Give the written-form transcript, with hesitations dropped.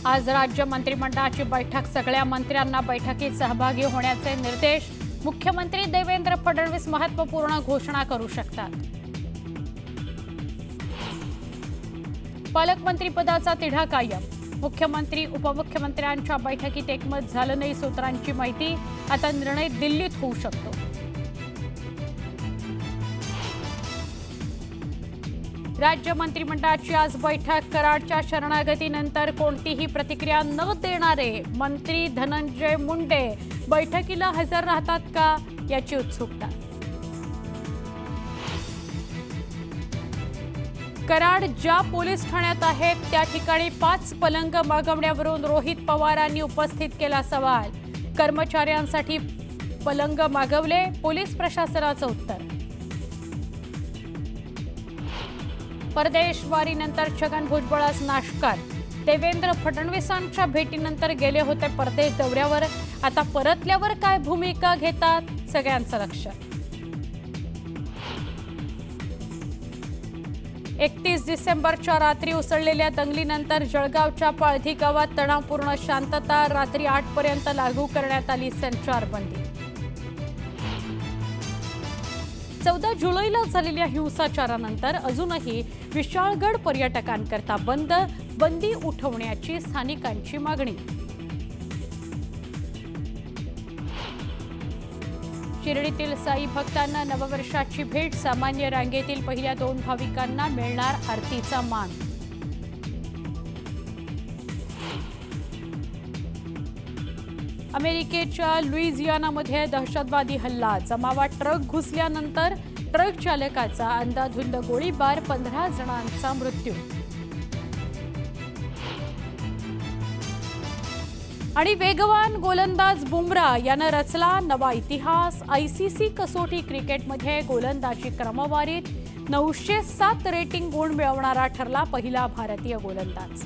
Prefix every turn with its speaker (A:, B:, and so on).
A: आज राज्य मंत्रिमंडळाची बैठक, सगळ्या मंत्र्यांना बैठकीत सहभागी होण्याचे निर्देश। मुख्यमंत्री देवेंद्र फडणवीस महत्त्वपूर्ण घोषणा करू शकतात। पालकमंत्री पदाचा तिढा कायम, मुख्यमंत्री उपमुख्यमंत्र्यांच्या बैठकीत एकमत झालं नाही, सूत्रांची माहिती। आता निर्णय दिल्लीत होऊ शकतो। राज्य मंत्रिमंडळाची आज बैठक, कराडच्या शरणागतीनंतर कोणतीही प्रतिक्रिया न देणारे मंत्री धनंजय मुंडे बैठकीला हजर राहतात का याची उत्सुकता। कराड ज्या पोलीस ठाण्यात आहेत त्या ठिकाणी 5 पलंग मागवण्यावरून रोहित पवारांनी उपस्थित केला सवाल। कर्मचाऱ्यांसाठी पलंग मागवले, पोलीस प्रशासनाचं उत्तर। परदेशवारीनंतर छगन भुजबळास नाशकात, देवेंद्र फडणवीसांच्या भेटीनंतर गेले होते परदेश दौऱ्यावर, आता परतल्यावर काय भूमिका घेतात सगळ्यांचं लक्ष। 31 डिसेंबरच्या रात्री उसळलेल्या दंगलीनंतर जळगावच्या पाळधी गावात तणावपूर्ण शांतता, रात्री 8 पर्यंत लागू करण्यात आली संचारबंदी। 14 जुलैला झालेल्या हिंसाचारानंतर अजूनही विशाळगड पर्यटकांकरता बंदी उठवण्याची स्थानिकांची मागणी। शिर्डीतील साई भक्तांना नववर्षाची भेट, सामान्य रांगेतील पहिल्या 2 भाविकांना मिळणार आरतीचा मान। अमेरिकेच्या लुइजियानामध्ये दहशतवादी हल्ला, जमावात ट्रक घुसल्यानंतर ट्रक चालकाचा अंधाधुंद गोळीबार, 15 जणांचा मृत्यू। आणि वेगवान गोलंदाज बुमराह यानं रचला नवा इतिहास। आयसीसी कसोटी क्रिकेटमध्ये गोलंदाजी क्रमवारीत 907 रेटिंग गुण मिळवणारा ठरला पहिला भारतीय गोलंदाज।